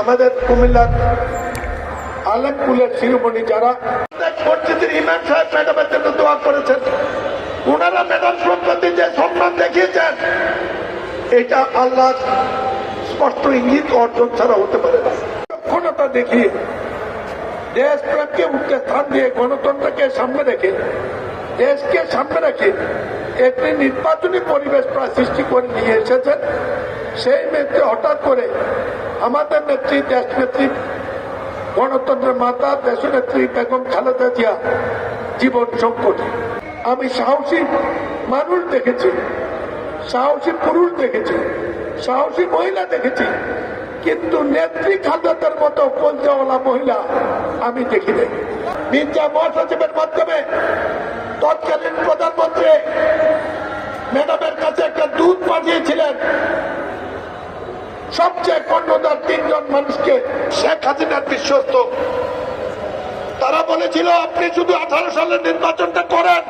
আমাদের কুমিল্লার আলেমপুলের শিরোমণি যারা মসজিদের ইমাম সাহেব ম্যাডামের জন্য দোয়া করেছেন, ওনারা ম্যাডাম সম্পত্তি যে সম্মান দেখিয়েছেন, এটা আল্লাহ স্পষ্ট ইঙ্গিত অর্জন ছাড়া হতে পারে না। ক্ষমতা দেখিয়ে দেশপ্রেমকে মুখ্য স্থান দিয়ে গণতন্ত্রকে সামনে রেখে দেশকে সামনে রেখে একটি নির্বাচনী পরিবেশ প্রায় সৃষ্টি করে নিয়ে এসেছেন। সেই নেত্রী হঠাৎ করে আমাদের নেত্রী, দেশ নেত্রী, গণতন্ত্রের মাতা দেশনেত্রী বেগম খালেদা জিয়া জীবন সংকটে। আমি সাহসী মানুষ দেখেছি, সাহসী পুরুষ দেখেছি, সাহসী মহিলা দেখেছি, কিন্তু নেত্রী খালেদার মতো কলজাওয়ালা মহিলা আমি দেখিনি। মির্জা মহাসচিবের মাধ্যমে তৎকালীন প্রধানমন্ত্রী ম্যাডামের কাছে একটা দূত পাঠিয়েছিলেন, সবচেয়ে কর্ণধার 3 জন মানুষকে, শেখ হাসিনার বিশ্বস্ত। তারা বলেছিল আপনি শুধু 18 সালের নির্বাচনটা করেন,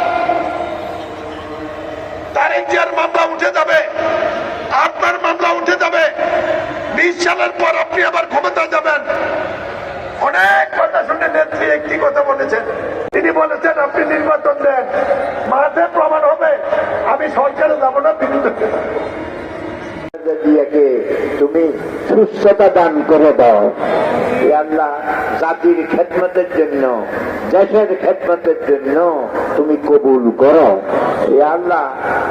তারেক জিয়ার মামলা উঠে যাবে, আপনার মামলা উঠে যাবে, 20 সালের পর আপনি আবার ক্ষমতা যাবেন। অনেক কথা শুনে নেত্রী একটি কথা বলেছেন, তিনি বলেছেন আপনি নির্বাচন দেন, মাঠে প্রমাণ হবে আমি সরকারে যাব না, বিরুদ্ধে দিয়াকে তুমি সুস্থতা দান করে দাও। আল্লাহ জাতির খেদমতের জন্য, দেশের খেদমতের জন্য তুমি কবুল করো। আল্লাহ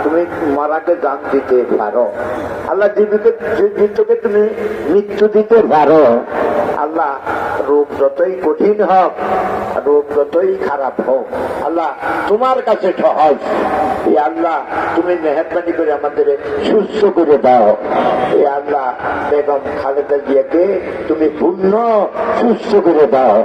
তুমি মারাকে জান দিতে পারো, আল্লাহ জীবিতকে তুমি মৃত্যু দিতে পারো। আল্লাহ রোগ যতই কঠিন হোক, রোগ যতই খারাপ হোক, আল্লাহ তোমার কাছে সহজ। আল্লাহ তুমি মেহরবানি করে আমাদের সুস্থ করে দাও। আল্লাহ বেগম খালেদা জিয়াকে তুমি পূর্ণ সুস্থ করে দাও।